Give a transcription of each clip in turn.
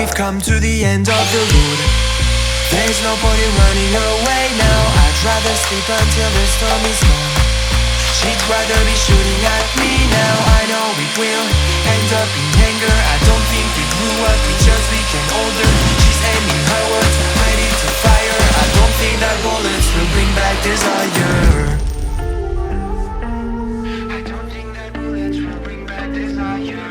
we've come to the end of the road. There's no point in running away now. I'd rather sleep until the storm is gone. She'd rather be shooting at me now. I know it will end up in anger. I don't think we grew up, we just became older. She's aiming her words right into fire. I don't think that bullets will bring back desire. I don't think that bullets will bring back desire.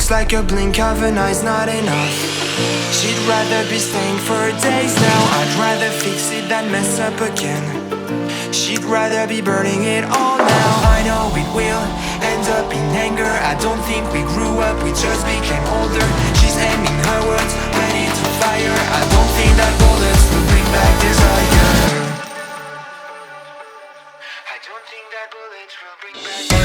Like a blink of an eye's not enough. She'd rather be staying for days now. I'd rather fix it than mess up again. She'd rather be burning it all now. I know it will end up in anger. I don't think we grew up, we just became older. She's aiming her words right into fire. I don't think that bullets will bring back desire. I don't think that bullets will bring back.